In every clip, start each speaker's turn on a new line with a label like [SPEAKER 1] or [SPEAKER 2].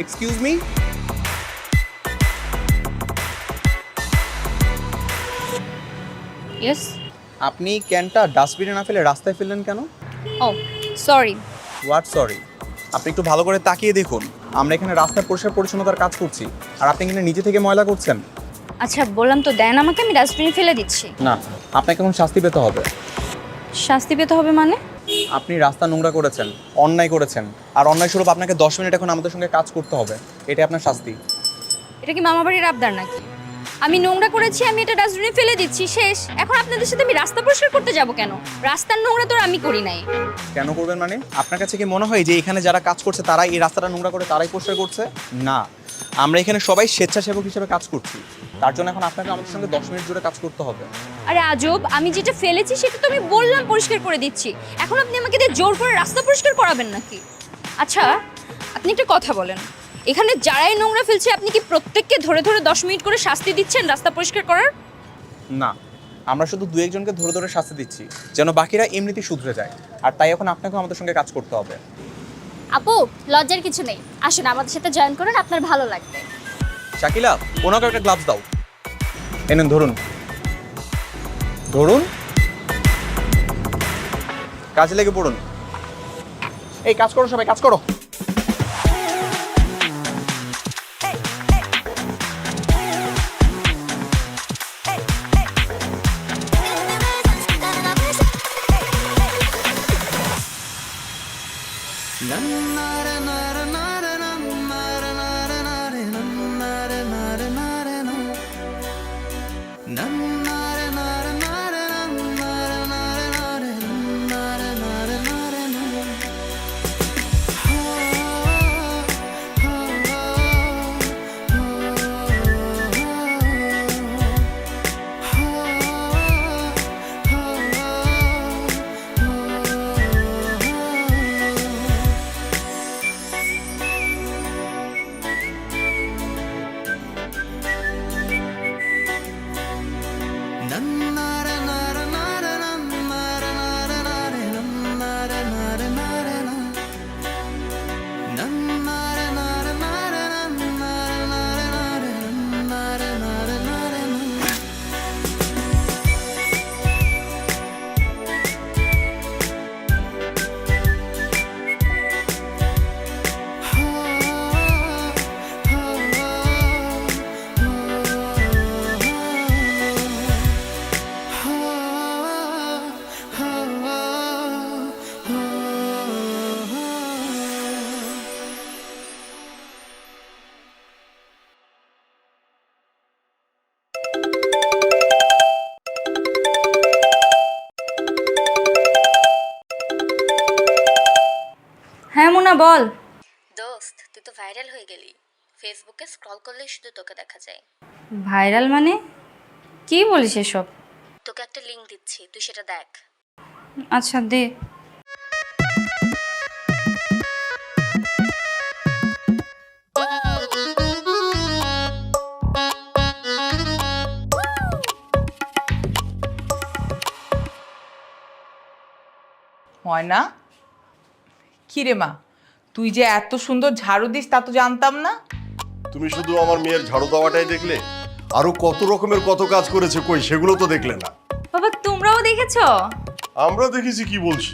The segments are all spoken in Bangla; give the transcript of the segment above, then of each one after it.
[SPEAKER 1] Excuse me,
[SPEAKER 2] yes.
[SPEAKER 1] আপনি ক্যানটা ডাস্টবিনে না ফেলে রাস্তায় ফেললেন কেন?
[SPEAKER 2] ও সরি।
[SPEAKER 1] What sorry? আপনি একটু ভালো করে তাকিয়ে দেখুন, আমরা এখানে রাস্তায় পরিষ্কার পরিচ্ছন্নতার কাজ করছি, আর আপনি এখানে নিজে থেকে ময়লা করছেন।
[SPEAKER 2] আচ্ছা বললাম তো, দেন আমাকে, আমি ডাস্টবিনে ফেলে দিচ্ছি।
[SPEAKER 1] না, আপনাকে এখন শাস্তি পেতে হবে।
[SPEAKER 2] শাস্তি পেতে হবে মানে?
[SPEAKER 1] আপনি রাস্তা নোংরা করেছেন, অন্যায় করেছেন, আর অন্যায় স্বরূপ আপনাকে 10 মিনিট এখন আমাদের সঙ্গে কাজ করতে হবে। এটাই আপনার শাস্তি।
[SPEAKER 2] এটা কি মামা বাড়ির আবদার নাকি? আমি নোংরা করেছি, আমি এটা ডাস্টবিনে ফেলে দিচ্ছি, শেষ। এখন আপনাদের সাথে আমি রাস্তা পরিষ্কার করতে যাব কেন? রাস্তার নোংরা তো আর আমি করি নাই।
[SPEAKER 1] কেন করবেন মানে? আপনার কাছে কি মনে হয় যে এখানে যারা কাজ করছে তারাই এই রাস্তাটা নোংরা করে তারাই পরিষ্কার করছে? না, আমরা এখানে সবাই স্বেচ্ছাসেবক হিসেবে কাজ করছি। তার জন্য এখন আপনাকে আমাদের সঙ্গে 10 মিনিট জুড়ে কাজ করতে হবে।
[SPEAKER 2] আরে আজব, আমি যেটা ফেলেছি সেটা তো আমি বললাম পরিষ্কার করে দিচ্ছি, এখন আপনি আমাকে দিয়ে জোর করে রাস্তা পরিষ্কার করাবেন নাকি? আচ্ছা আপনি একটা কথা বলেন, এখানে যারাই নোংরা ফেলছে আপনি কি প্রত্যেককে ধরে ধরে 10 মিনিট করে শাস্তি দিচ্ছেন রাস্তা পরিষ্কার করার?
[SPEAKER 1] না, আমরা শুধু দু একজনকে ধরে ধরে শাস্তি দিচ্ছি যেন বাকিরা এমনিতেই শুধরে যায়, আর তাই এখন আপনাকেও আমাদের সঙ্গে কাজ করতে হবে।
[SPEAKER 3] আপু লজ্জার কিছু নেই, আসুন আমাদের সাথে জয়েন করুন, আপনার ভালো লাগবে।
[SPEAKER 1] শাকিলা, ওনাকে একটা গ্লাভস দাও। এনেন, ধরুন ধরুন, কাজে লেগে পড়ুন। এই কাজ করো, সবাই কাজ করো।
[SPEAKER 2] হ্যাঁ মুনা বল।
[SPEAKER 3] দোস্ত তুই তো ভাইরাল হয়ে গেলি, ফেসবুকে স্ক্রল করলেই শুধু তোকে দেখা যায়।
[SPEAKER 2] ভাইরাল মানে? কি বলিস এসব?
[SPEAKER 3] তোকে একটা লিংক দিচ্ছি, তুই সেটা দেখ।
[SPEAKER 2] আচ্ছা দে।
[SPEAKER 4] ময়না, কি রে মা, তুই যে এত সুন্দর ঝাড়ু দিস তা তো জানতাম না।
[SPEAKER 5] তুমি শুধু আমার মেয়ের ঝাড়ু দেওয়াটাই দেখলে, আরো কত রকমের কত কাজ করেছে, কই সেগুলো তো দেখলে না।
[SPEAKER 2] বাবা তোমরাও দেখেছো?
[SPEAKER 5] আমরা দেখেছি কি বলছি,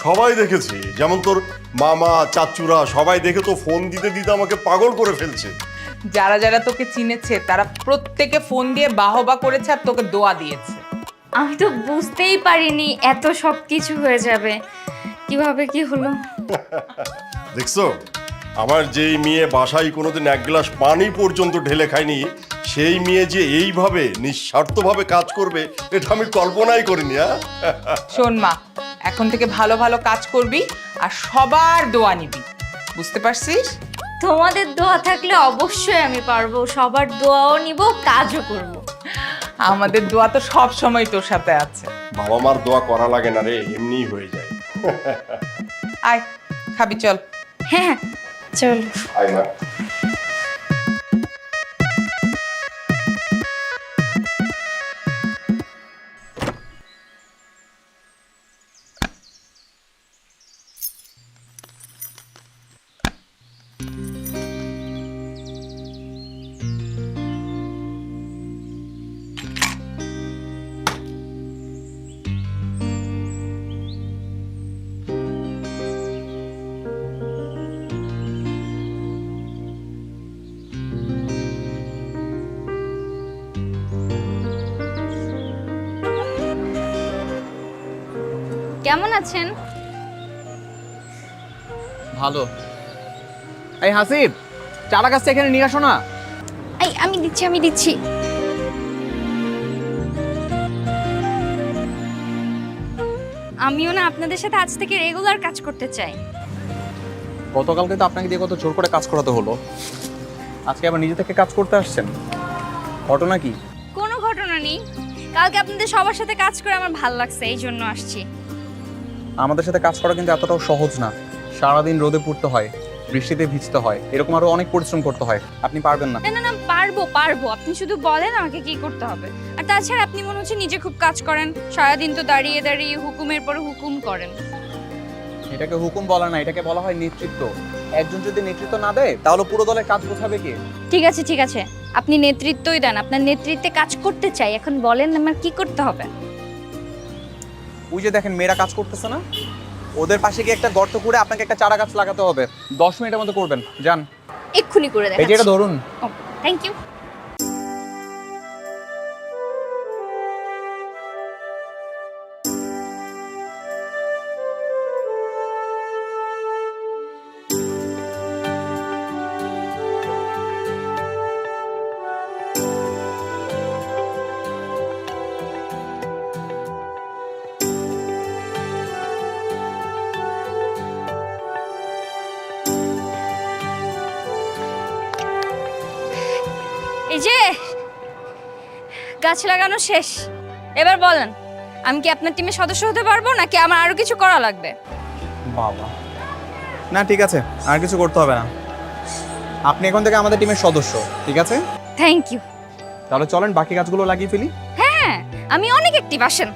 [SPEAKER 5] সবাই দেখেছি। যেমন তোর মামা চাচুরা সবাই দেখে তো ফোন দিতে দিতে আমাকে পাগল করে ফেলছে।
[SPEAKER 4] যারা যারা তোকে চিনেছে তারা প্রত্যেকে ফোন দিয়ে বাহবা করেছে আর তোকে দোয়া দিয়েছে।
[SPEAKER 2] আমি তো বুঝতেই পারিনি এত সব কিছু হয়ে যাবে, কিভাবে কি হলো।
[SPEAKER 5] দেখছো, আমার যেই মেয়ে বাসায় কোনোদিন এক গ্লাস পানি পর্যন্ত ঢেলে খায়নি, সেই মেয়ে যে এইভাবে নিঃস্বার্থভাবে কাজ করবে এটা আমি কল্পনাই করিনি।
[SPEAKER 4] শোন মা, এখন থেকে ভালো ভালো কাজ করবি আর সবার দোয়া নিবি, বুঝতে পারছিস?
[SPEAKER 2] তোমাদের দোয়া থাকলে অবশ্যই আমি পারবো, সবার দোয়াও নিব, কাজও করব।
[SPEAKER 4] আমাদের দোয়া তো সব সময় তোর সাথে আছে।
[SPEAKER 5] বাবা মার দোয়া করা লাগে না রে, এমনিই হয়ে যায়।
[SPEAKER 4] আয় খাবি, চল।
[SPEAKER 2] হ্যাঁ হ্যাঁ চল।
[SPEAKER 5] আয় মা।
[SPEAKER 2] কেমন আছেন?
[SPEAKER 1] ভালো। এই হাসিব, চারা গাছটা এখানে নিয়ে আসো না।
[SPEAKER 2] এই আমি দিচ্ছি। আমিও না আপনাদের সাথে আজ থেকে রেগুলার কাজ করতে চাই।
[SPEAKER 1] গতকালকে তো আপনাকে দিয়ে কত জোর করে কাজ করাতে হলো, আজকে আবার নিজে থেকে কাজ করতে আসছেন, ঘটনা কি?
[SPEAKER 2] কোনো ঘটনা নেই, কালকে আপনাদের সবার সাথে কাজ করে আমার ভালো লাগছে, এই জন্য আসছি।
[SPEAKER 1] আমাদের সাথে কাজ করা কিন্তু এতটাও সহজ না। সারাদিন রোদে পুড়তে হয়, বৃষ্টিতে ভিজতে হয়, এরকম আরো অনেক পরিশ্রম করতে হয়। আপনি পারবেন না।
[SPEAKER 2] না পারবো, আপনি শুধু বলেন আমাকে কি করতে হবে। আর তাছাড়া আপনি মনে হচ্ছে নিজে খুব কাজ করেন, সারাদিন তো দাঁড়িয়ে দাঁড়িয়ে হুকুমের পর হুকুম করেন।
[SPEAKER 1] এটাকে হুকুম বলা না, এটাকে বলা হয় নেতৃত্ব। একজন যদি নেতৃত্ব না দেয় তাহলে পুরো দলের কাজ বোঝাবে কে?
[SPEAKER 2] ঠিক আছে, আপনি নেতৃত্বই দেন, আপনার নেতৃত্বে কাজ করতে চাই। এখন বলেন আমার কি করতে হবে।
[SPEAKER 1] ওই যে দেখেন মেয়েরা কাজ করতেছে না, ওদের পাশে গিয়ে একটা গর্ত করে আপনাকে একটা চারা গাছ লাগাতে হবে। 10 মিনিটের মধ্যে করবেন, যান।
[SPEAKER 2] এক্ষুনি করে
[SPEAKER 1] এই যে এটা
[SPEAKER 2] দেখাচ্ছি।
[SPEAKER 1] ধরুন।
[SPEAKER 2] Thank you. এই যে গাছ লাগানো শেষ, এবার বলেন আমি কি আপনার টিমের সদস্য হতে পারবো নাকি আমার আরো কিছু করা লাগবে?
[SPEAKER 1] বাবা, না ঠিক আছে, আর কিছু করতে হবে না। আপনি এখন থেকে আমাদের টিমের সদস্য, ঠিক আছে?
[SPEAKER 2] Thank you.
[SPEAKER 1] তাহলে চলেন বাকি গাছগুলো লাগিয়ে ফেলি।
[SPEAKER 2] হ্যাঁ, আমি অনেক অ্যাক্টিভ, আসেন।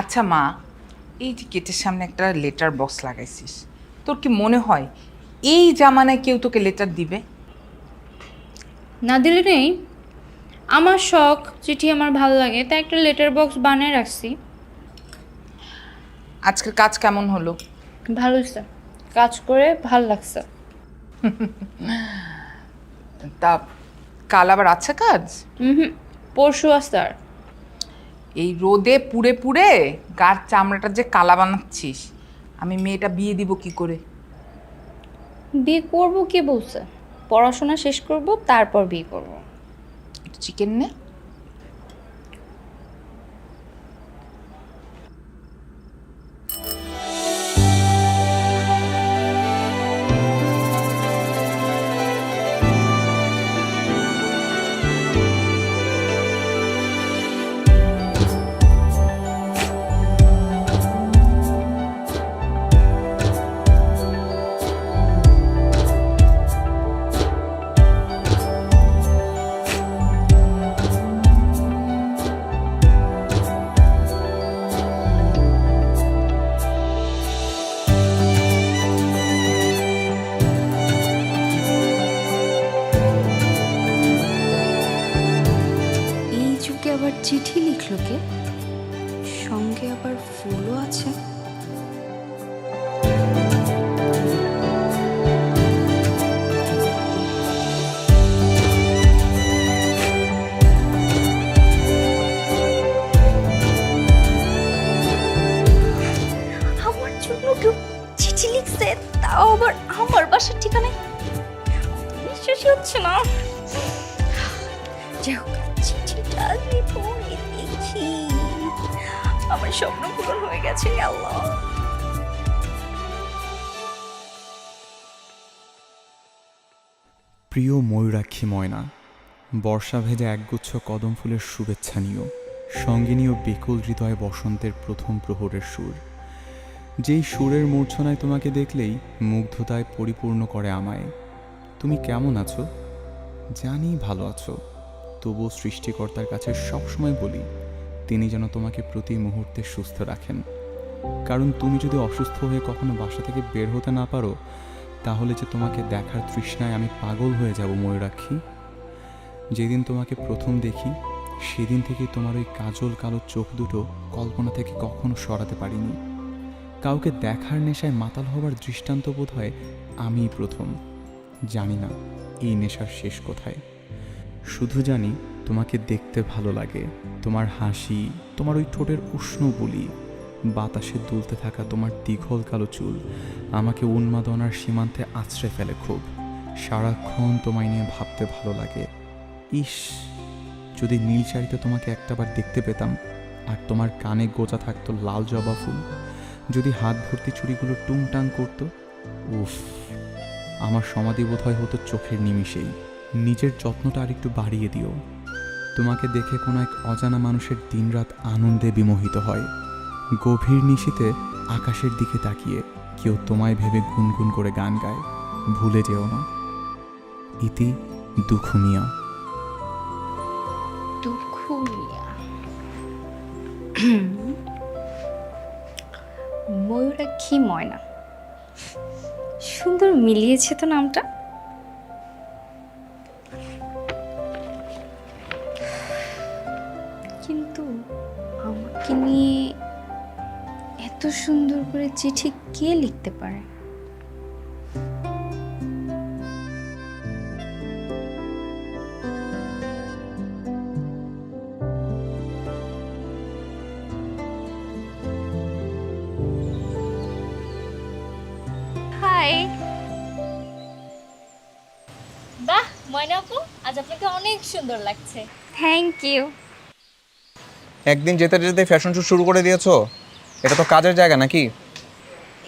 [SPEAKER 4] আচ্ছা মা, এই যে গেটের সামনে একটা লেটার বক্স লাগাইছিস, তোর কি মনে হয় এই জামানায় কেউ তোকে লেটার দিবে?
[SPEAKER 2] না দিলে নেই, আমার শখ, চিঠি আমার ভালো লাগে, তাই একটা লেটার বক্স বানিয়ে রাখছি।
[SPEAKER 4] আজকের কাজ কেমন হলো?
[SPEAKER 2] ভালো হয়েছে, কাজ করে ভাল লাগছে।
[SPEAKER 4] তা কাল আবার আছে কাজ?
[SPEAKER 2] পরশু আছে। আর
[SPEAKER 4] এই রোদে পুড়ে পুড়ে গার চামড়াটা যে কালা বানাচ্ছিস, আমি মেয়েটা বিয়ে দিব কি করে?
[SPEAKER 2] বিয়ে করবো কে বলছে? পড়াশোনা শেষ করব, তারপর বিয়ে করব।
[SPEAKER 4] একটু চিকেন নে।
[SPEAKER 3] আবার চিঠি লিখলো কে? সঙ্গে আবার ফুলও আছে। আমার জন্য কেউ চিঠি লিখছে, তাও আবার আমার বাসার ঠিকানায়। বিশ্বাসই হচ্ছে না। যাই হোক, চিঠিটা আমি পড়ে দেখি। আমার স্বপ্ন পূরণ হয়ে গেছে আল্লাহ।
[SPEAKER 1] প্রিয় ময়ূরাক্ষী ময়না, বর্ষা ভেজা একগুচ্ছ কদম ফুলের শুভেচ্ছা নিও, সঙ্গে নিও বেকুল হৃদয় বসন্তের প্রথম প্রহরের সুর, যেই সুরের মূর্ছনায় তোমাকে দেখলেই মুগ্ধতায় পরিপূর্ণ করে আমায়। তুমি কেমন আছো? জানি ভালো আছো, তবুও সৃষ্টিকর্তার কাছে সবসময় বলি তিনি যেন তোমাকে প্রতি মুহূর্তে সুস্থ রাখেন। কারণ তুমি যদি অসুস্থ হয়ে কখনো বাসা থেকে বের হতে না পারো, তাহলে যে তোমাকে দেখার তৃষ্ণায় আমি পাগল হয়ে যাব ময়ূরাক্ষী। যেদিন তোমাকে প্রথম দেখি সেদিন থেকেই তোমার ওই কাজল কালো চোখ দুটো কল্পনা থেকে কখনো সরাতে পারিনি। কাউকে দেখার নেশায় মাতাল হবার দৃষ্টান্ত বোধ হয় আমিই প্রথম। জানি না এই নেশার শেষ কোথায়, শুধু জানি তোমাকে দেখতে ভালো লাগে। তোমার হাসি, তোমার ওই ঠোঁটের উষ্ণ বুলি, বাতাসে দুলতে থাকা তোমার দীঘল কালো চুল আমাকে উন্মাদনার সীমান্তে আছড়ে ফেলে খুব। সারাক্ষণ তোমায় নিয়ে ভাবতে ভালো লাগে। ইস, যদি নীল শাড়িতে তোমাকে একটাবার দেখতে পেতাম, আর তোমার কানে গোজা থাকতো লাল জবা ফুল, যদি হাত ভর্তি চুড়িগুলো টুংটাং করতো, উফ, আমার সমাধি বোধহয় হতো চোখের নিমিষেই। নিজের যত্নটা আর একটু বাড়িয়ে দিও। তোমাকে দেখে কোনো এক অজানা মানুষের দিনরাত আনন্দে বিমোহিত হয়। গভীর নিশীতে আকাশের দিকে তাকিয়ে কেউ তোমায় ভেবে গুনগুন করে গান গায়। ভুলে যেও না। ইতি দুখু মিয়া।
[SPEAKER 3] দুঃখু মিয়া। ময়ূরাক্ষী ময়না, সুন্দর মিলিয়েছে তো নামটা। কিন্তু আমাকে নিয়ে এত সুন্দর করে চিঠি কে লিখতে পারে? হাই।
[SPEAKER 2] বাহ ময়না আপু, আজ আপনাকে অনেক সুন্দর লাগছে।
[SPEAKER 3] Thank you.
[SPEAKER 1] একদিন যেতে যেতে ফ্যাশন শো শুরু করে দিয়েছো। এটা তো কাজের জায়গা নাকি?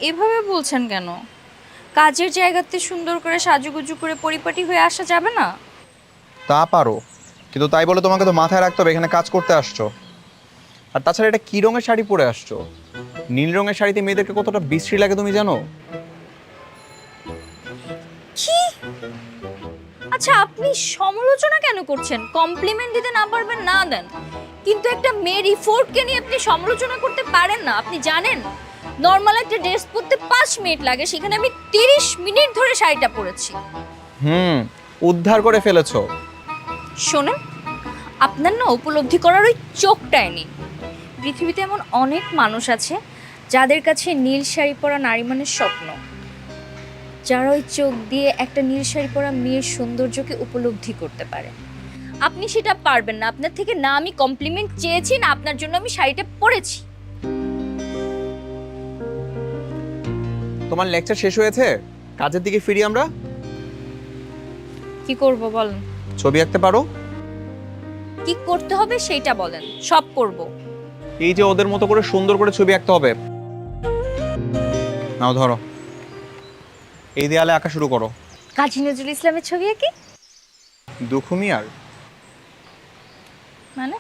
[SPEAKER 2] এভাবে বলছেন কেন? কাজের জায়গাতে সুন্দর করে সাজুগুজু করে পরিপাটি হয়ে আসা যাবে না?
[SPEAKER 1] তা পারো, কিন্তু তাই বলে তোমাকে তো মাথায় রাখতে হবে এখানে কাজ করতে আসছো। আর তাছাড়া এটা কি রঙের শাড়ি পরে আসছো? নীল রঙের শাড়িতে মেয়েদেরকে কতটা বিশ্রী লাগে তুমি জানো?
[SPEAKER 2] কি? আচ্ছা, আপনি সমালোচনা কেন করছেন? কমপ্লিমেন্ট দিতে না পারবেন না দেন, কিন্তু একটা মেয়ের ইফোর্টকে নিয়ে আপনি সমালোচনা করতে পারেন না। আপনি জানেন নর্মাল একটা ড্রেস পরতে 5 মিনিট লাগে, সেখানে আমি 30 মিনিট ধরে শাড়িটা পরেছি।
[SPEAKER 1] উদ্ধার করে ফেলেছো।
[SPEAKER 2] শোনেন, আপনার না উপলব্ধি করার ওই চোখটাই নেই। পৃথিবীতে এমন অনেক মানুষ আছে যাদের কাছে নীল শাড়ি পরা নারী মানে স্বপ্ন, যারা ওই চোখ দিয়ে একটা নীল শাড়ি পরা মেয়ের সৌন্দর্যকে উপলব্ধি করতে পারে। আপনি সেটা পারবেন না। আপনার থেকে না আমি কমপ্লিমেন্ট চেয়েছি, না আপনার জন্য আমি শাড়িটা পরেছি।
[SPEAKER 1] তোমার লেকচার শেষ হয়েছে, কাজের দিকে ফিরি আমরা।
[SPEAKER 2] কি করব বলেন?
[SPEAKER 1] ছবি আঁকতে পারো?
[SPEAKER 2] কি করতে হবে সেইটা বলেন, সব করব।
[SPEAKER 1] এই যে ওদের মতো করে সুন্দর করে ছবি আঁকতে হবে। নাও ধরো, এই দেয়ালে আঁকা শুরু করো।
[SPEAKER 2] কাজী নজরুল ইসলামের ছবি আঁকি?
[SPEAKER 1] দুখু মিয়ার?
[SPEAKER 2] মানে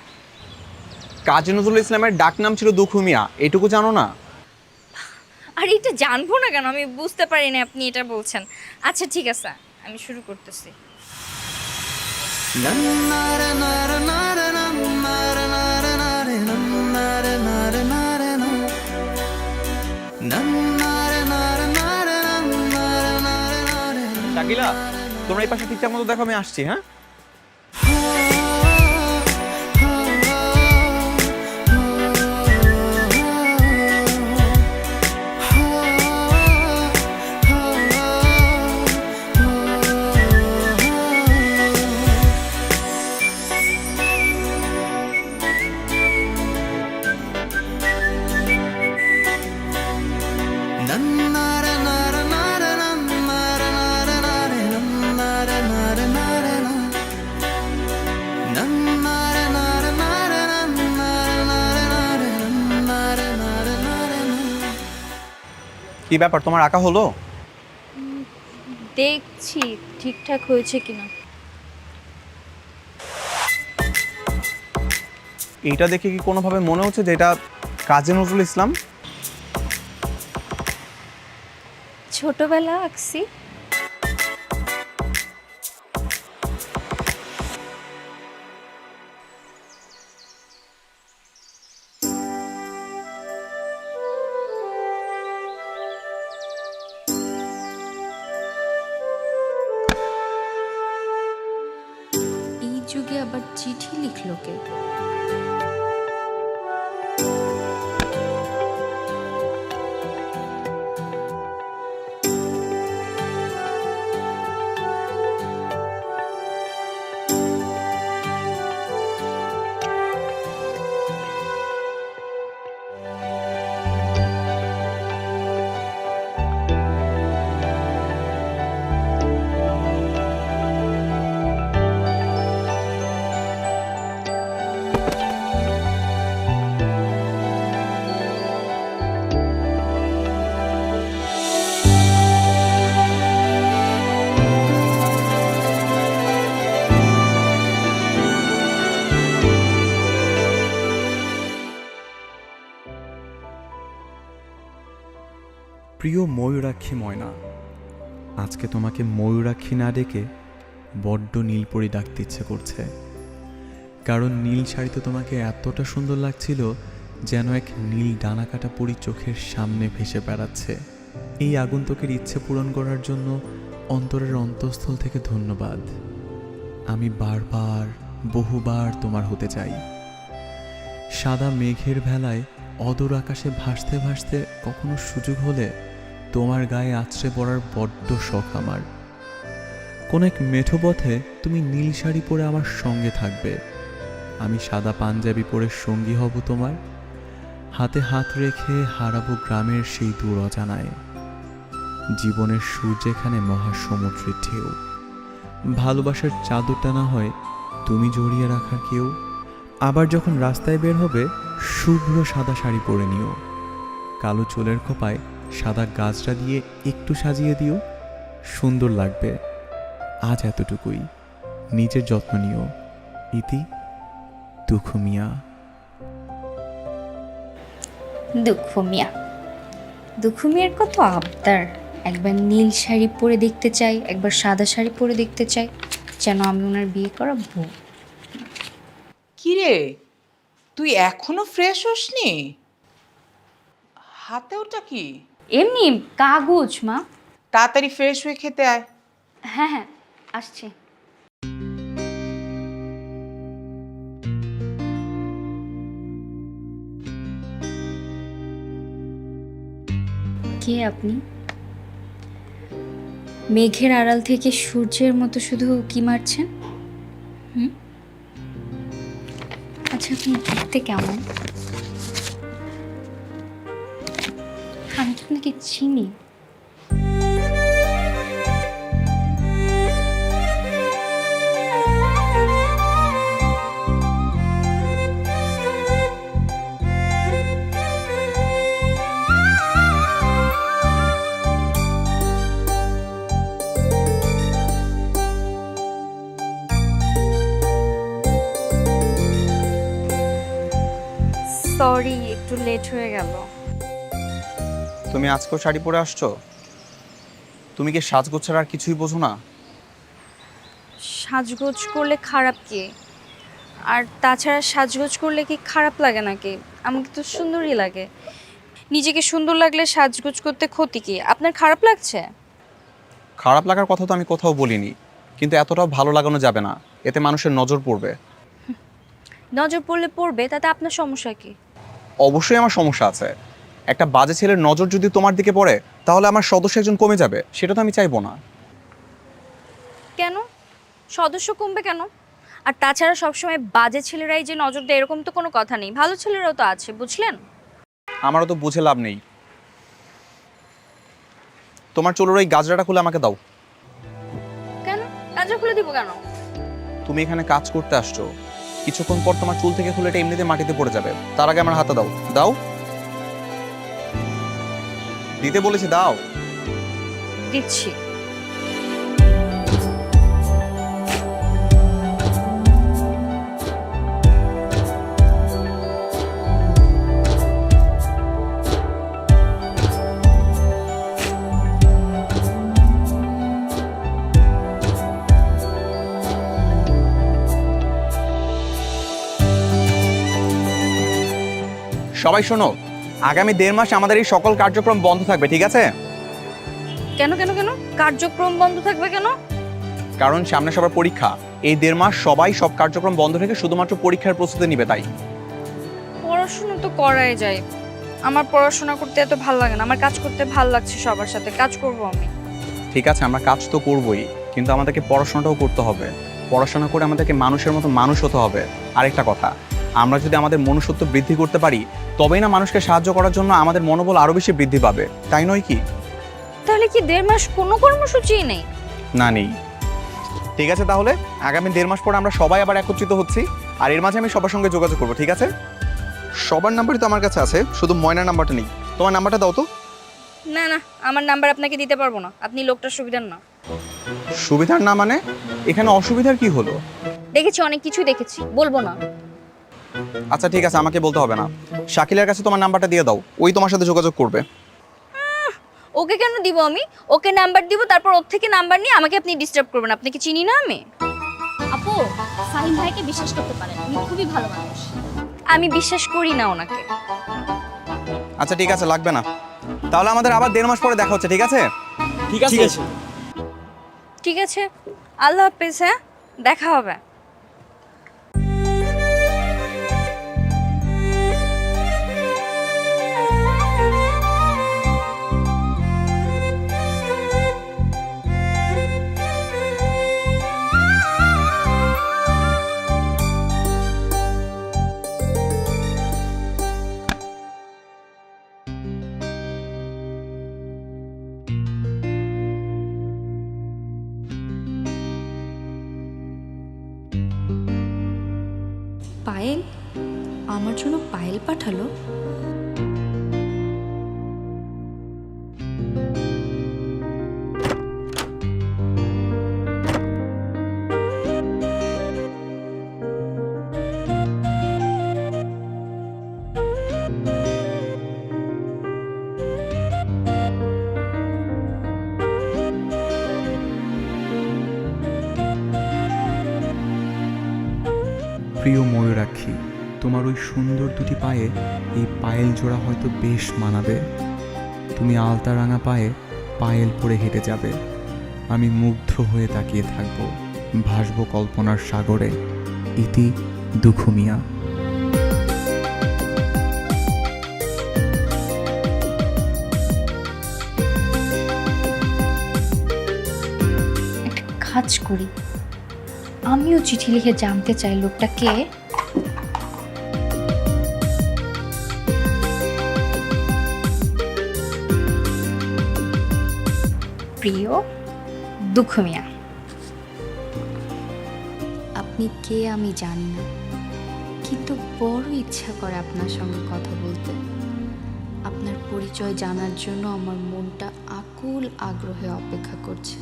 [SPEAKER 1] কাজী নজরুল ইসলামের ডাক নাম ছিল দুখু মিয়া, এইটুকু জানো না?
[SPEAKER 2] আর এটা জানবো না কেন? আমি বুঝতে পারি না আপনি এটা বলছেন। আচ্ছা ঠিক আছে, আমি শুরু করতেছি।
[SPEAKER 1] শাকিলা, তোমরা এই পাশে ঠিকঠাক মতো দেখো, আমি আসছি। হ্যাঁ,
[SPEAKER 6] কি ব্যাপার, তোমার আঁকা হলো?
[SPEAKER 2] দেখছি ঠিকঠাক হয়েছে কিনা।
[SPEAKER 6] এইটা দেখে কি কোনোভাবে মনে হচ্ছে যে এটা কাজী নজরুল ইসলাম?
[SPEAKER 2] ছোটবেলা আঁকছি। এই যুগে আবার চিঠি লিখলো কে?
[SPEAKER 1] প্রিয় ময়ূরাক্ষী ময়না, আজকে তোমাকে ময়ূরাক্ষী না ডেকে বড্ড নীলপরি ডাকতে ইচ্ছে করছে। কারণ নীল শাড়িতে তোমাকে এতটা সুন্দর লাগছিল যেন এক নীল ডানাকাটা পরি চোখের সামনে ভেসে বেড়াচ্ছে। এই আগন্তুকের ইচ্ছে পূরণ করার জন্য অন্তরের অন্তঃস্থল থেকে ধন্যবাদ। আমি বারবার বহুবার তোমার হতে চাই। সাদা মেঘের ভেলায় অদূর আকাশে ভাসতে ভাসতে কখনো সুযোগ হলে তোমার গায়ে আছড়ে পড়ার বড্ড শখ আমার। কোন এক মেঠো পথে তুমি নীল শাড়ি পরে আমার সঙ্গে থাকবে, আমি সাদা পাঞ্জাবি পরে সঙ্গী হব তোমার। হাতে হাত রেখে হারাবো গ্রামের সেই দূর অজানায়। জীবনের সুর যেখানে মহাসমুদ্রের ঢেউ, ভালোবাসার চাদরটা না হয় তুমি জড়িয়ে রাখার কেউ। আবার যখন রাস্তায় বের হবে শুভ্র সাদা শাড়ি পরে নিও, কালো চুলের খোপায় সাদা গাজরা দিয়ে একটু সাজিয়ে দিও, সুন্দর লাগবে। আজ এতটুকুই, নিজের যত্ন নিও। ইতি, দুঃখ মিয়া।
[SPEAKER 3] দুঃখ মিয়া, দুঃখ মিয়ার কত আবদার। একবার নীল শাড়ি পরে দেখতে চাই, একবার সাদা শাড়ি পরে দেখতে চাই, যেন আমি ওনার বিয়ে করা বউ।
[SPEAKER 4] কিরে, তুই এখনো ফ্রেশ হসনি? হাতে ওটা কি?
[SPEAKER 3] এমনি কাগজ মা।
[SPEAKER 4] তাড়াতাড়ি ফ্রেশ হয়ে খেতে আয়।
[SPEAKER 3] হ্যাঁ হ্যাঁ, আসছি। কে আপনি? মেঘের আড়াল থেকে সূর্যের মতো শুধু কি মারছেন? আচ্ছা, আপনি দেখতে কেমন? আমি তো আপনাকে চিনি।
[SPEAKER 2] সরি, একটু লেট হয়ে গেল।
[SPEAKER 6] তুমি আজকেও শাড়ি পরে আসছো? তুমি কি সাজগোজ ছাড়া আর কিছুই বোঝো না?
[SPEAKER 2] সাজগোজ করলে খারাপ কি? আর তাছাড়া সাজগোজ করলে কি খারাপ লাগে নাকি? আমাকে তো সুন্দরই লাগে। নিজেকে সুন্দর লাগলে সাজগোজ করতে ক্ষতি কি? আপনার খারাপ লাগছে?
[SPEAKER 6] খারাপ লাগার কথা তো আমি কোথাও বলিনি, কিন্তু এতটাও ভালো লাগানো যাবে না, এতে মানুষের নজর পড়বে।
[SPEAKER 2] নজর পড়লে পড়বে, তাতে আপনার সমস্যা কি?
[SPEAKER 6] অবশ্যই আমার সমস্যা আছে। একটা বাজে ছেলের নজর যদি তোমার দিকে পড়ে তাহলে আমার সদস্য একজন কমে যাবে, সেটা তো আমি চাইবো না।
[SPEAKER 2] কেন সদস্য কমবে কেন? আর তাছাড়া সবসময় বাজে ছেলেরাই যে নজর দেয় এরকম তো কোনো কথা নেই, ভালো ছেলেরাও তো আছে, বুঝলেন?
[SPEAKER 6] আমারও তো বুঝে লাভ নেই। তোমার চুলের ওই গাজরাটা খুলে আমাকে দাও।
[SPEAKER 2] কেন কাজটা খুলে দিব কেন?
[SPEAKER 6] তুমি এখানে কাজ করতে আসছো, কিছুক্ষণ পর তোমার চুল থেকে খুলে এটা এমনিতে মাটিতে পড়ে যাবে, তার আগে আমার হাতে দাও। দাও। দিতে বলেছি, দাও।
[SPEAKER 2] দিচ্ছি।
[SPEAKER 6] সবাই শোনো, আগামী 1.5 মাস আমাদের এই সকল কার্যক্রম বন্ধ থাকবে, ঠিক আছে?
[SPEAKER 2] কেন কেন কেন কার্যক্রম বন্ধ থাকবে কেন?
[SPEAKER 6] কারণ সামনে সবার পরীক্ষা। এই 1.5 মাস সবাই সব কার্যক্রম বন্ধ রেখে শুধুমাত্র পরীক্ষার প্রস্তুতি নিবে, তাই।
[SPEAKER 2] পড়াশোনা তো করাই যায়। আমার পড়াশোনা করতে এত ভালো লাগে না, আমার কাজ করতে ভালো লাগছে, সবার সাথে কাজ করব আমি।
[SPEAKER 6] ঠিক আছে, আমরা কাজ তো করবই, কিন্তু আমাদেরকে পড়াশোনাটাও করতে হবে। পড়াশোনা করে আমাদেরকে মানুষের মতো মানুষ হতে হবে। আরেকটা কথা, আমরা যদি আমাদের মনুষ্যত্ব বৃদ্ধি করতে পারি, তবেই না মানুষকে সাহায্য করার জন্য আমাদের মনোবল আরো বেশি বৃদ্ধি পাবে, তাই নয় কি?
[SPEAKER 2] তাহলে কি 1.5 মাস কোনো কর্মসূচি নেই?
[SPEAKER 6] না, নেই। ঠিক আছে, তাহলে আগামী 1.5 মাস পরে আমরা সবাই আবার একত্রিত হচ্ছি, আর এর মাঝে আমি সবার সঙ্গে যোগাযোগ করবো, ঠিক আছে? সবার নাম্বারই তো আমার কাছে আছে, শুধু ময়নার নাম্বারটা নেই। তোমার নাম্বারটা দাও তো।
[SPEAKER 2] না না, আমার নাম্বার আপনাকে দিতে পারবো না, আপনি লোকটার সুবিধার না।
[SPEAKER 6] সুবিধার না মানে? এখানে অসুবিধার কি হলো?
[SPEAKER 2] দেখেছি, অনেক কিছু দেখেছি, বলবো না।
[SPEAKER 6] আচ্ছা ঠিক আছে, আমাকে বলতে হবে না। শাকিলের কাছে তোমার নাম্বারটা দিয়ে দাও, ওই তোমার সাথে যোগাযোগ করবে।
[SPEAKER 2] ওকে কেন দিব আমি? ওকে নাম্বার দিব, তারপর ওর থেকে নাম্বার নিয়ে আমাকে আপনি ডিস্টার্ব করবেন। আপনাকে চিনি না আমি।
[SPEAKER 7] আপু, ফাহিম ভাইকে বিশ্বাস করতে পারেন, উনি খুবই ভালো মানুষ।
[SPEAKER 2] আমি বিশ্বাস করি না ওনাকে।
[SPEAKER 6] আচ্ছা ঠিক আছে, লাগবে না। তাহলে আমাদের আবার 1.5 মাস পরে দেখা হচ্ছে, ঠিক আছে?
[SPEAKER 8] ঠিক আছে।
[SPEAKER 2] ঠিক আছে, আল্লাহ হাফেজ। হ্যাঁ, দেখা হবে।
[SPEAKER 3] পায়েল আমার জন্য পায়েল পাঠালো।
[SPEAKER 1] প্রিয় ময়ূরাক্ষী, তোমার ওই সুন্দর দুটি পায়ে এই পায়েল জোড়া হয়তো বেশ মানাবে। তুমি আলতা রাঙা পায়ে পায়েল পরে হেঁটে যাবে, আমি মুগ্ধ হয়ে তাকিয়ে থাকব, ভাসব কল্পনার সাগরে। ইতি দুখু মিয়া।
[SPEAKER 3] একটা কাজ করি, আমিও চিঠি লিখে জানতে চাই লোকটা কে। প্রিয় দুখু মিয়া, আপনি কে আমি জানি না, কিন্তু বড় ইচ্ছা করে আপনার সঙ্গে কথা বলতে। আপনার পরিচয় জানার জন্য আমার মনটা আকুল আগ্রহে অপেক্ষা করছে।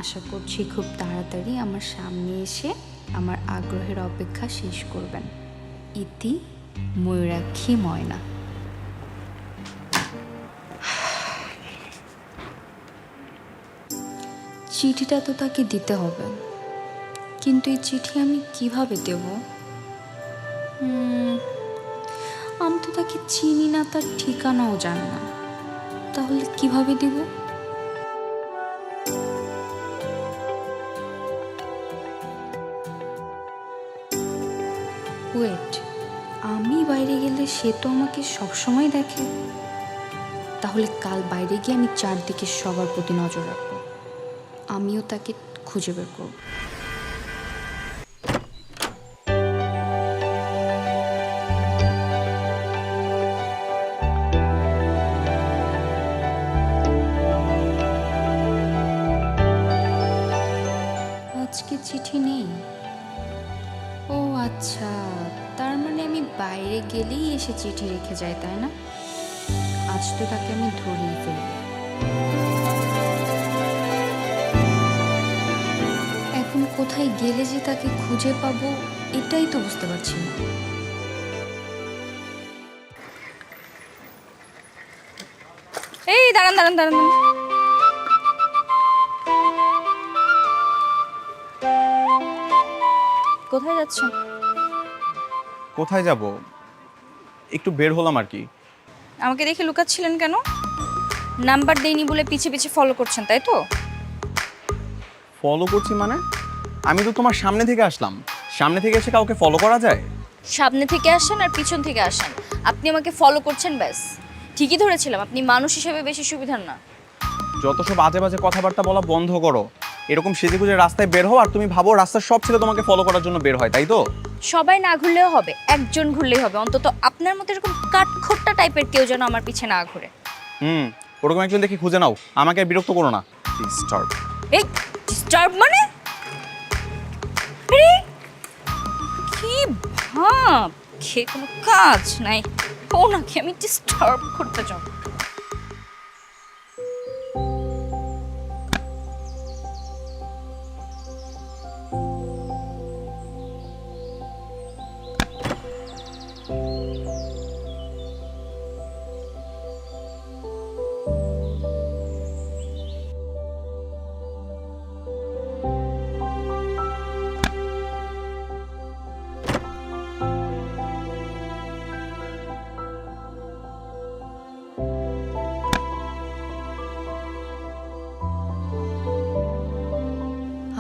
[SPEAKER 3] আশা করছি খুব তাড়াতাড়ি আমার সামনে এসে আমার আগ্রহের অপেক্ষা শেষ করবেন। ইতি ময়ূরাক্ষী ময়না। চিঠিটা তো তাকে দিতে হবে, কিন্তু এই চিঠি আমি কিভাবে দেব? আমি তো তাকে চিনি না, তার ঠিকানাও জানি না, তাহলে কিভাবে দেব? ওয়েট, আমি বাইরে গেলে সে তো আমাকে সবসময় দেখে, তাহলে কাল বাইরে গিয়ে আমি চারদিকে সবার প্রতি নজর রাখবো, আমিও তাকে খুঁজে বের করব। আজকে চিঠি নেই। ও আচ্ছা, তার মানে আমি বাইরে গেলেই এসে চিঠি রেখে যাই, তাই না? আজ তো তাকে আমি ধরেই ফেলব। এখন কোথায় গেলে যে তাকে খুঁজে পাবো এটাই তো বুঝতে পারছি না।
[SPEAKER 2] এই দাঁড়ান দাঁড়ান দাঁড়ান দাঁড়ান। কোথায় যাচ্ছেন?
[SPEAKER 6] কোথায় যাব? একটু বের হলাম আর কি।
[SPEAKER 2] আমাকে দেখে লুকাচ্ছিলেন কেন? নাম্বার দেইনি বলে পিছে পিছে ফলো করছেন, তাই তো?
[SPEAKER 6] ফলো করছি মানে? আমি তো তোমার সামনে থেকে আসলাম। সামনে থেকে এসে কাউকে ফলো করা যায়?
[SPEAKER 2] সামনে থেকে আসেন আর পিছন থেকে আসেন, আপনি আমাকে ফলো করছেন ব্যাস। ঠিকই ধরেছিলাম, আপনি মানুষ হিসেবে বেশি সুবিধার না।
[SPEAKER 6] যত সব আজে বাজে কথাবার্তা বলা বন্ধ করো। এরকম সেজেগুজে রাস্তায় বের হও আর তুমি ভাবো রাস্তার সব ছেলে তোমাকে ফলো করার জন্য বের হয়, তাই তো?
[SPEAKER 2] সবাই না ঘুরলেও হবে, একজন ঘুরলেই হবে। অন্তত আপনার মতো এরকম কাঠখোট্টা টাইপের কেউ যেন আমার পিছে না ঘুরে।
[SPEAKER 6] ওরকম একজন দেখি খুঁজে নাও, আমাকে আর বিরক্ত করো না। ডিস্টার্ব।
[SPEAKER 2] এই ডিস্টার্ব মানে? আরে কি ভাব, খেয়ে কোনো কাজ নাই, ওনাকে আমি ডিস্টার্ব করতে যাব?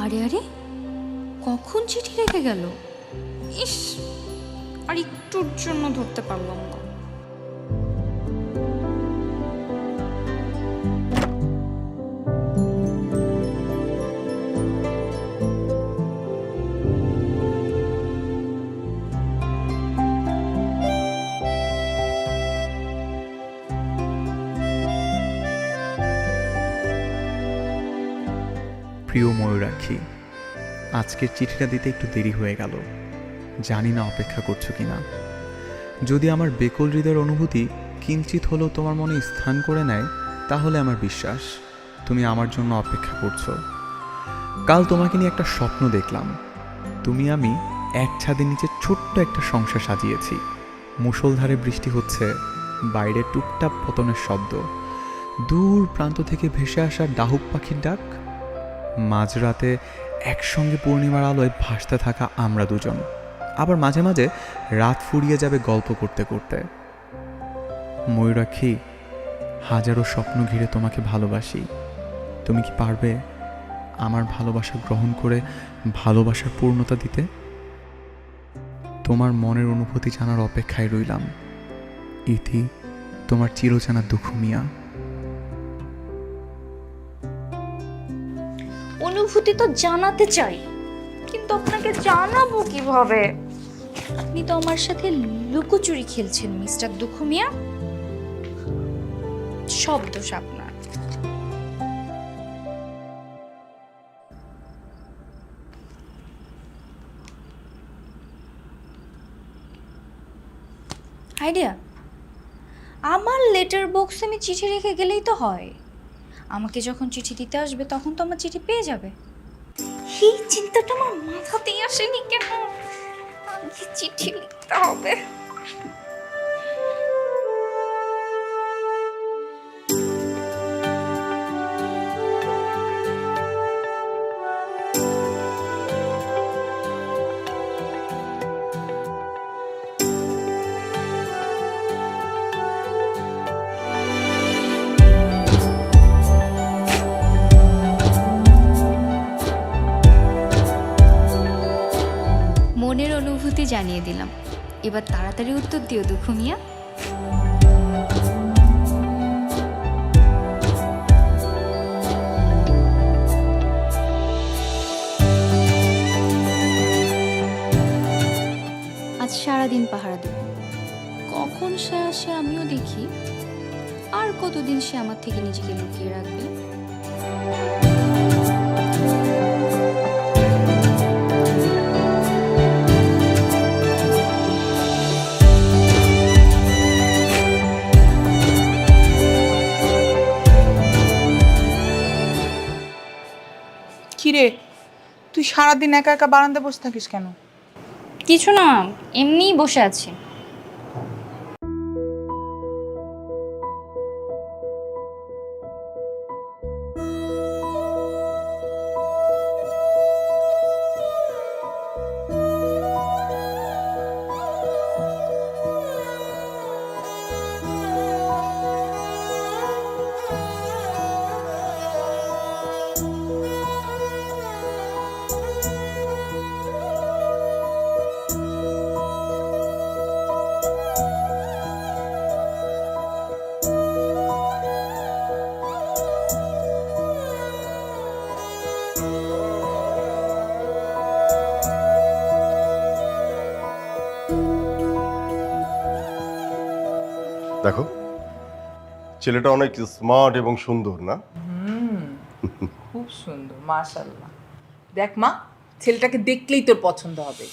[SPEAKER 3] আরে আরে, কখন চিঠি রেখে গেল? ইস, আর একটুর জন্য ধরতে পারলাম না।
[SPEAKER 1] প্রিয় ময়ূরাক্ষী, আজকের চিঠিটা দিতে একটু দেরি হয়ে গেল। জানি না অপেক্ষা করছো কিনা। যদি আমার বেকল হৃদয়ের অনুভূতি কিঞ্চিত হলেও তোমার মনে স্থান করে নেয়, তাহলে আমার বিশ্বাস তুমি আমার জন্য অপেক্ষা করছো। কাল তোমাকে নিয়ে একটা স্বপ্ন দেখলাম। তুমি আমি এক ছাদের নিচে ছোট্ট একটা সংসার সাজিয়েছি। মুষলধারে বৃষ্টি হচ্ছে, বাইরে টুপটাপ পতনের শব্দ, দূর প্রান্ত থেকে ভেসে আসা ডাহুক পাখির ডাক, মাঝরাতে একসঙ্গে পূর্ণিমার আলোয় ভাসতে থাকা আমরা দুজন। আবার মাঝে মাঝে রাত ফুরিয়ে যাবে গল্প করতে করতে। ময়ূরাক্ষী, হাজারো স্বপ্ন ঘিরে তোমাকে ভালোবাসি। তুমি কি পারবে আমার ভালোবাসা গ্রহণ করে ভালোবাসার পূর্ণতা দিতে? তোমার মনের অনুভূতি জানার অপেক্ষায় রইলাম। ইতি, তোমার চিরচেনা দুঃখ মিয়া।
[SPEAKER 2] অনুভূতি তো জানাতে চাই, কিন্তু আপনাকে জানাবো কিভাবে? আপনি তো আমার সাথে লুকোচুরি খেলছেন মিস্টার দুঃখ মিয়া। সব দোষ আপনার। আইডিয়া, আমার লেটার বক্সে আমি চিঠি রেখে গেলেই তো হয়। আমাকে যখন চিঠি দিতে আসবে তখন তো আমার চিঠি পেয়ে যাবে। এই চিন্তাটা আমার মাথাতেই আসেনি কেন? আগে চিঠি লিখতে হবে।
[SPEAKER 3] মনের অনুভূতি জানিয়ে দিলাম, এবার তাড়াতাড়ি উত্তর দিও দুঃখ মিয়া। আজ সারাদিন পাহারা দেব, কখন সে আসে আমিও দেখি, আর কতদিন সে আমার থেকে নিজেকে লুকিয়ে রাখবে।
[SPEAKER 4] কিরে, তুই সারাদিন একা একা বারান্দায় বসে থাকিস কেন?
[SPEAKER 2] কিছু না, এমনিই বসে আছি।
[SPEAKER 5] দেখো, ছেলেটা অনেক স্মার্ট এবং সুন্দর না?
[SPEAKER 4] খুব সুন্দর, মাশাআল্লাহ। দেখ মা, ছেলেটাকে দেখলেই তোর পছন্দ হবে।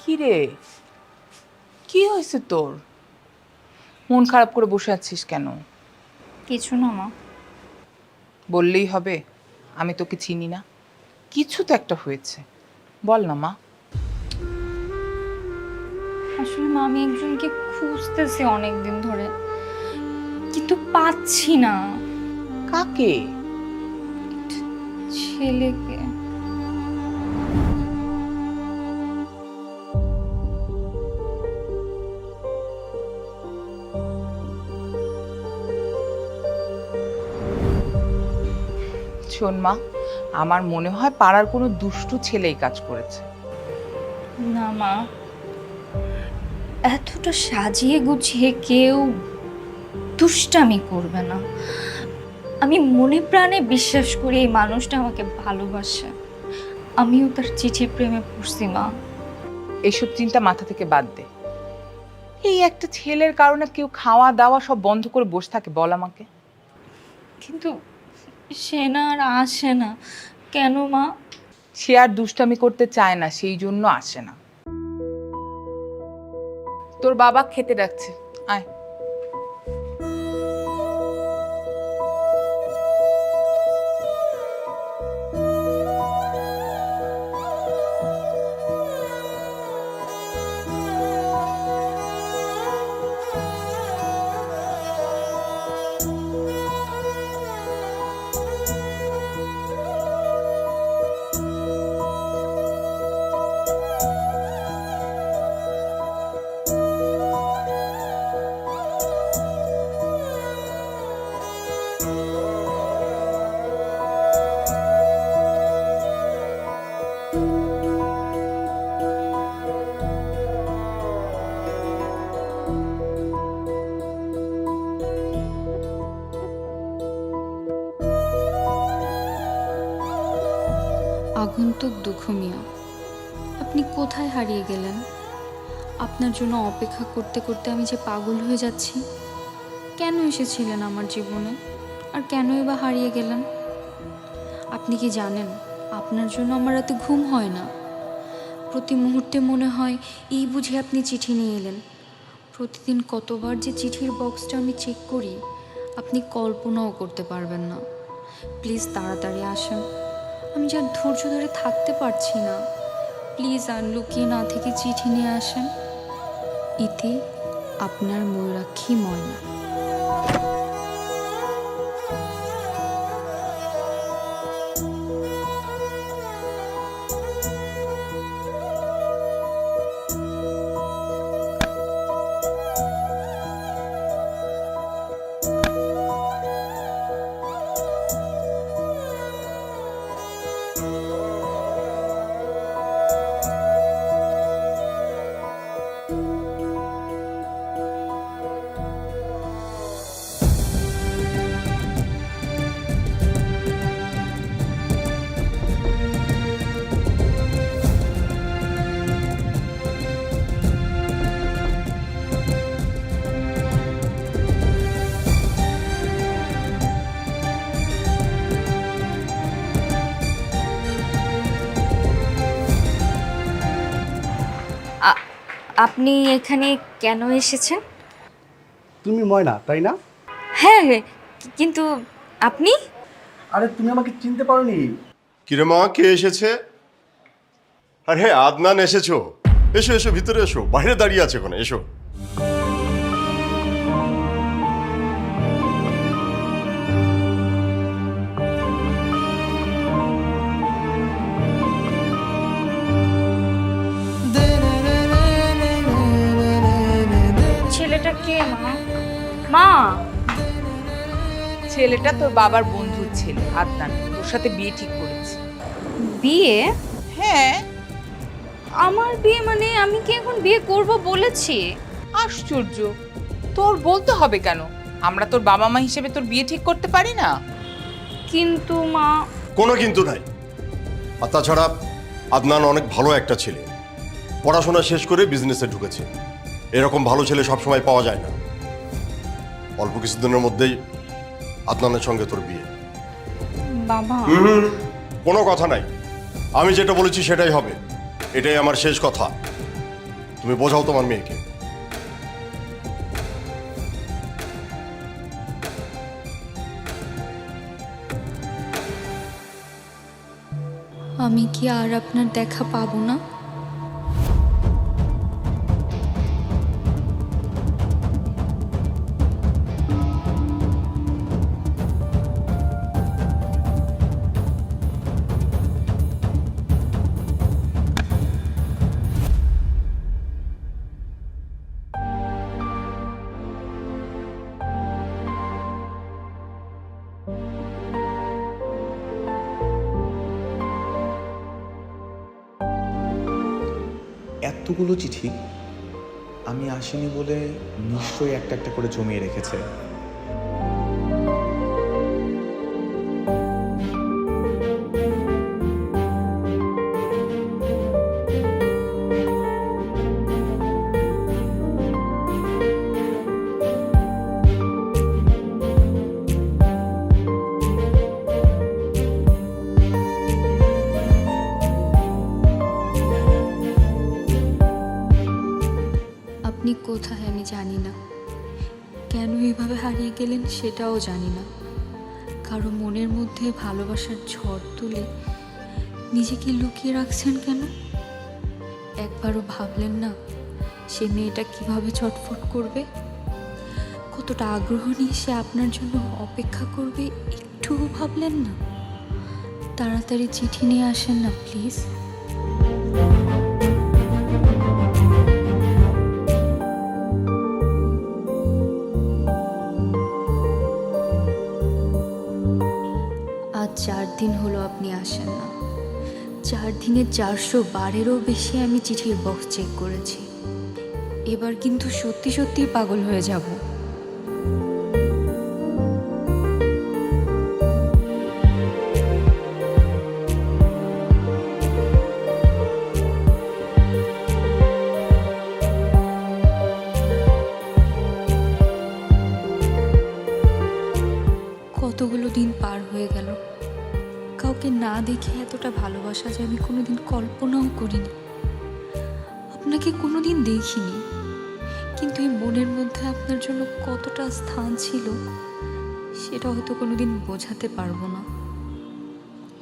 [SPEAKER 4] কিরে, কি হয়েছে তোর? মন খারাপ করে বসে আছিস কেন?
[SPEAKER 2] কিছু না মা।
[SPEAKER 4] বললেই হবে আমি তোকে চিনি না? কিছু তো একটা হয়েছে, বল না মা।
[SPEAKER 2] আসলে মা, আমি একজনকে খুঁজতেছি অনেক দিন ধরে, কিন্তু পাচ্ছি না।
[SPEAKER 4] কাকে?
[SPEAKER 2] ছেলেকে।
[SPEAKER 4] শোন মা, আমার মনে হয় পাড়ার কোনো দুষ্টু ছেলেই কাজ করেছে।
[SPEAKER 2] না মা, এতটা সাজিয়ে গুছিয়ে কেউ দুষ্টামি করবে না। আমি মনে প্রাণে বিশ্বাস করি এই মানুষটা আমাকে ভালোবাসে। আমিও তার চিঠির প্রেমে পড়ছি মা।
[SPEAKER 4] এইসব চিন্তা মাথা থেকে বাদ দে। এই একটা ছেলের কারণে কেউ খাওয়া দাওয়া সব বন্ধ করে বসে থাকে, বল আমাকে।
[SPEAKER 2] কিন্তু সে না আর আসে না কেন মা?
[SPEAKER 4] সে আর দুষ্টামি করতে চায় না, সেই জন্য আসে না। তোর বাবা খেতে ডাকছে, আয়।
[SPEAKER 3] আগন্তুক দুঃখ মিয়া, আপনি কোথায় হারিয়ে গেলেন? আপনার জন্য অপেক্ষা করতে করতে আমি যে পাগল হয়ে যাচ্ছি। কেন এসেছিলেন আমার জীবনে, আর কেনই বা হারিয়ে গেলেন? আপনি কি জানেন, আপনার জন্য আমার রাতে ঘুম হয় না। প্রতি মুহূর্তে মনে হয় এই বুঝে আপনি চিঠি নিয়ে এলেন। প্রতিদিন কতবার যে চিঠির বক্সটা আমি চেক করি, আপনি কল্পনাও করতে পারবেন না। প্লিজ তাড়াতাড়ি আসেন, আমি যা ধৈর্য ধরে থাকতে পারছি না। প্লিজ আর লুকিয়ে না থেকে চিঠি নিয়ে আসেন। ইতি, আপনার ময়ূরাক্ষী ময়না।
[SPEAKER 2] আপনি এখানে কেন এসেছেন?
[SPEAKER 8] তুমি ময়না তাই না?
[SPEAKER 2] হ্যাঁ, কিন্তু আপনি?
[SPEAKER 8] আরে তুমি আমাকে চিনতে পারোনি?
[SPEAKER 5] কিরে মা, কে এসেছে? আরে আদনান এসেছো? এসো এসো, ভিতরে এসো, বাইরে দাঁড়িয়ে আছে ওখানে, এসো।
[SPEAKER 2] ছেলেটা কে মা? মা,
[SPEAKER 4] ছেলেটা তোর বাবার বন্ধুর ছেলে আদনান, তোর সাথে বিয়ে ঠিক করেছে।
[SPEAKER 2] বিয়ে?
[SPEAKER 4] হ্যাঁ।
[SPEAKER 2] আমার বিয়ে মানে আমি কি এখন বিয়ে করব বলেছি?
[SPEAKER 4] আশ্চর্য, তোর বলতে হবে কেন? আমরা তোর বাবা মা হিসেবে তোর বিয়ে ঠিক করতে পারি না?
[SPEAKER 2] কিন্তু মা।
[SPEAKER 5] কোনো কিন্তু নাই। আর তাছাড়া আদনান অনেক ভালো একটা ছেলে, পড়াশোনা শেষ করে বিজনেসে ঢুকেছে। এরকম ভালো ছেলে সবসময় পাওয়া যায় না। অল্প কিছুদিনের মধ্যেই আদনানের সঙ্গে তোর বিয়ে।
[SPEAKER 2] বাবা,
[SPEAKER 5] কোনো কথা নাই, আমি যেটা বলেছি সেটাই হবে। এটাই আমার শেষ কথা। তুমি বোঝাও তোমার মেয়েকে।
[SPEAKER 3] আমি কি আর আপনার দেখা পাবো না?
[SPEAKER 6] এতগুলো চিঠি আমি আসিনি বলে নিশ্চয়ই একটা একটা করে জমিয়ে রেখেছে।
[SPEAKER 3] আপনি কোথায় আমি জানি না, কেন এভাবে হারিয়ে গেলেন সেটাও জানি না। কারো মনের মধ্যে ভালোবাসার ঝড় তুলে নিজেকে লুকিয়ে রাখছেন কেন? একবারও ভাবলেন না সে মেয়েটা কিভাবে ছটফট করবে, কতটা আগ্রহ নিয়ে সে আপনার জন্য অপেক্ষা করবে? একটুও ভাবলেন না? তাড়াতাড়ি চিঠি নিয়ে আসেন না প্লিজ। আজ 4 দিন হলো আপনি আসেন না। 4 দিনে 400 বারেরও বেশি আমি চিঠির বক্স চেক করেছি। এবার কিন্তু সত্যি সত্যি পাগল হয়ে যাব। কতগুলো দিন পার হয়ে গেল, কাউকে না দেখে এতটা ভালোবাসা যে আমি কোনোদিন কল্পনাও করিনি। আপনাকে কোনোদিন দেখিনি, কিন্তু এই মনের মধ্যে আপনার জন্য কতটা স্থান ছিল সেটা হয়তো কোনোদিন বোঝাতে পারবো না।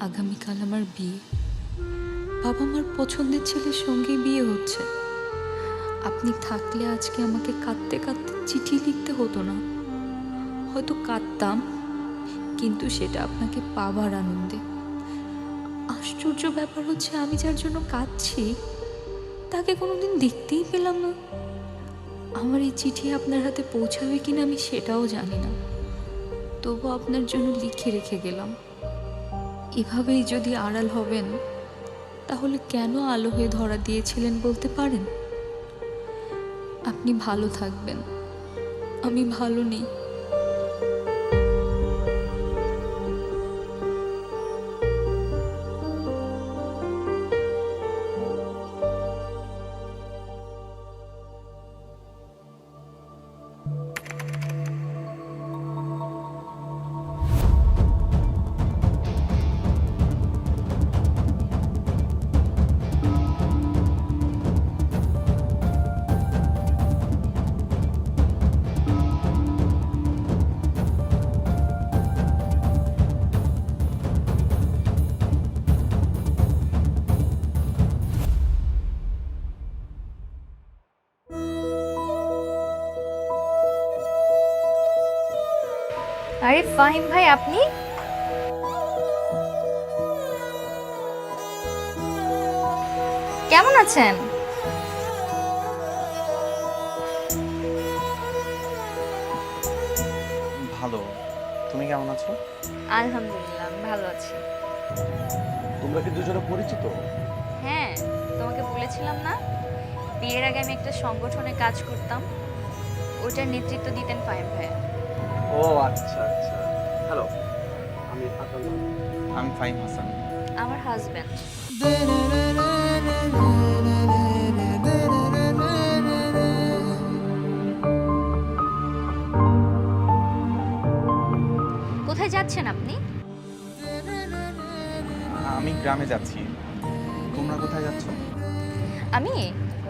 [SPEAKER 3] আগামীকাল আমার বিয়ে, বাবা মার পছন্দের ছেলের সঙ্গে বিয়ে হচ্ছে। আপনি থাকলে আজকে আমাকে কাঁদতে কাঁদতে চিঠি লিখতে হতো না। হয়তো কাঁদতাম, কিন্তু সেটা আপনাকে পাবার আনন্দে। আশ্চর্য ব্যাপার হচ্ছে, আমি যার জন্য কাঁদছি তাকে কোনোদিন দেখতেই পেলাম না। আমার এই চিঠি আপনার হাতে পৌঁছাবে কিনা আমি সেটাও জানি না, তবু আপনার জন্য লিখে রেখে গেলাম। এভাবেই যদি আড়াল হবেন তাহলে কেন আলো হয়ে ধরা দিয়েছিলেন বলতে পারেন? আপনি ভালো থাকবেন, আমি ভালো নেই।
[SPEAKER 2] আরে ফাহিম ভাই, আপনি? কেমন আছেন?
[SPEAKER 6] ভালো। তুমি কেমন আছো?
[SPEAKER 2] আলহামদুলিল্লাহ, আমি ভালো আছি।
[SPEAKER 8] তোমরা কি দুজনে পরিচিত?
[SPEAKER 2] হ্যাঁ, তোমাকে বলেছিলাম না, বিয়ের আগে আমি একটা সংগঠনে কাজ করতাম, ওটার নেতৃত্ব দিতেন ফাহিম ভাইয়া।
[SPEAKER 8] ও আচ্ছা আচ্ছা। হ্যালো, আমি হাসান।
[SPEAKER 6] আমি ফাহিম হাসান।
[SPEAKER 2] আমার হাজব্যান্ড। কোথায় যাচ্ছেন আপনি?
[SPEAKER 6] আমি গ্রামে যাচ্ছি। তোমরা কোথায় যাচ্ছ?
[SPEAKER 2] আমি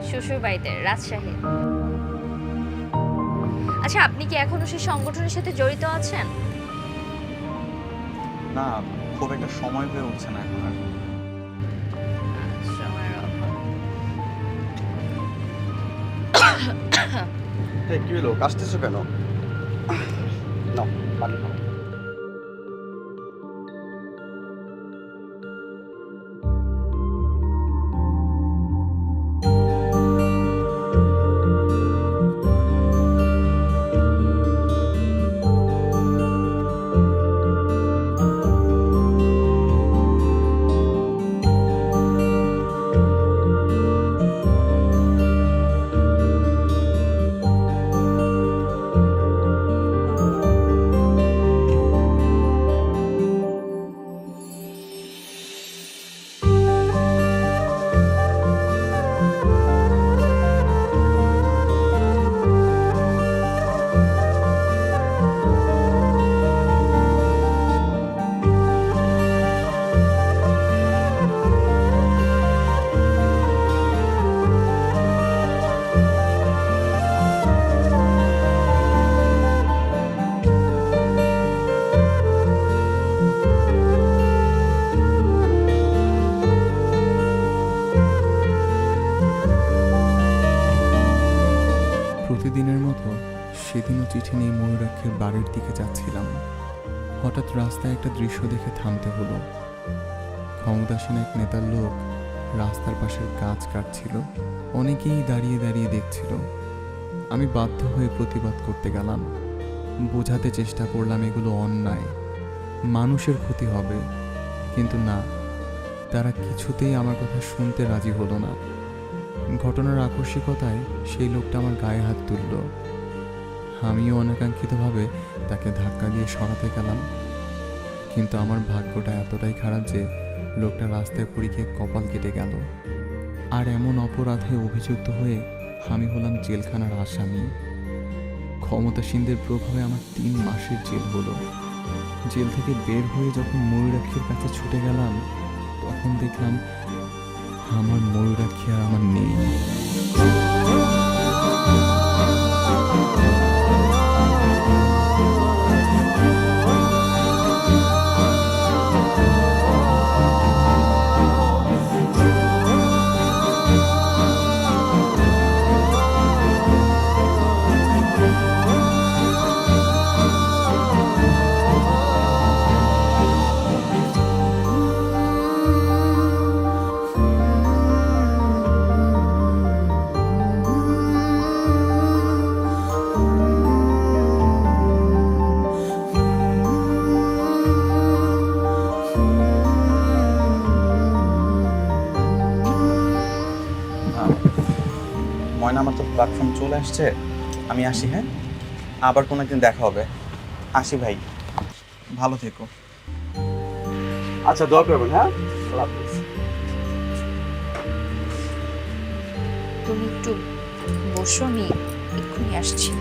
[SPEAKER 2] শ্বশুর বাড়িতে, রাজশাহী। আচ্ছা, আপনি কি এখনো সেই সংগঠনের সাথে জড়িত আছেন?
[SPEAKER 6] না, খুব একটা সময় হয়ে উঠছে না এখন আর।
[SPEAKER 2] সময়ের অভাব।
[SPEAKER 8] এই কি হলো, কাশতেছো কেন? নাও, পানি খাও।
[SPEAKER 1] প্রতিদিনের মতো সেদিনও চিঠি নিয়ে ময়ূরাক্ষের বাড়ির দিকে যাচ্ছিলাম। হঠাৎ রাস্তায় একটা দৃশ্য দেখে থামতে হলো। ক্ষমতাসীন এক নেতার লোক রাস্তার পাশের গাছ কাটছিল। অনেকেই দাঁড়িয়ে দাঁড়িয়ে দেখছিল। আমি বাধ্য হয়ে প্রতিবাদ করতে গেলাম। বোঝাতে চেষ্টা করলাম এগুলো অন্যায়, মানুষের ক্ষতি হবে, কিন্তু না, তারা কিছুতেই আমার কথা শুনতে রাজি হলো না। ঘটনার আকস্মিকতায় সেই লোকটা আমার গায়ে হাত তুলল। আমিও অনাকাঙ্ক্ষিতভাবে তাকে ধাক্কা দিয়ে সরাতে গেলাম, কিন্তু আমার ভাগ্যটা এতটাই খারাপ যে লোকটা রাস্তায় পড়ে গিয়ে কপাল কেটে গেল। আর এমন অপরাধে অভিযুক্ত হয়ে আমি হলাম জেলখানার আসামি। ক্ষমতাসীনদের প্রভাবে আমার 3 মাসের জেল হলো। জেল থেকে বের হয়ে যখন ময়ূরাক্ষীর কাছে ছুটে গেলাম, তখন দেখলাম আমার ময়ূরাক্ষী আর আমার নেই।
[SPEAKER 6] ময়না, আমার তো প্ল্যাটফর্ম চলে আসছে, আমি আসি। হ্যাঁ, আবার কোনো একদিন দেখা হবে। আসি ভাই, ভালো থেকো।
[SPEAKER 8] আচ্ছা, দোয়া করবেন। হ্যাঁ, আল্লাহ হাফেজ।
[SPEAKER 2] তুমি একটু বসো, আমি এক্ষুনি আসছি।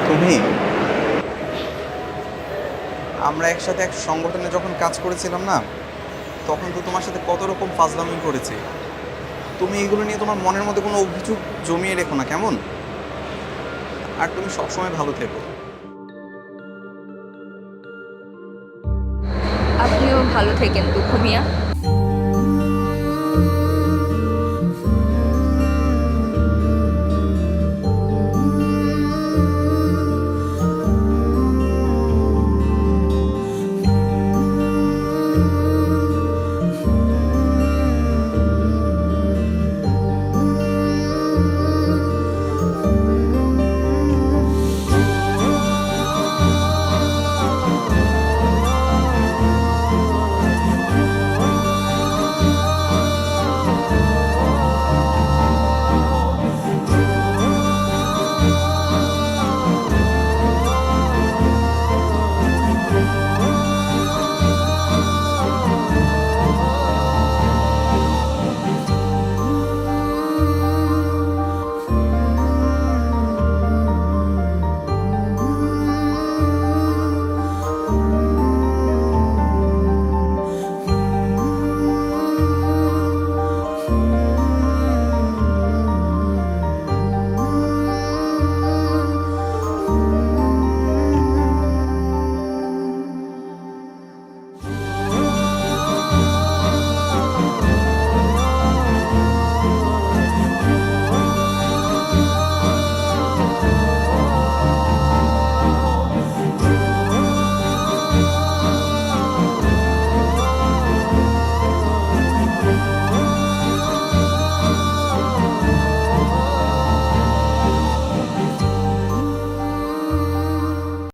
[SPEAKER 6] তুমি, আমরা একসাথে এক সংগঠনে যখন কাজ করেছিলাম না, তখন তো তোমার সাথে কত রকম ফাজলামি করেছি। তুমি এগুলো নিয়ে তোমার মনের মধ্যে কোনো অভিযোগ জমিয়ে রেখো না, কেমন? আর তুমি সবসময় ভালো থেকো।
[SPEAKER 2] আপনি ভালো থেকেন দুঃখ মিয়া।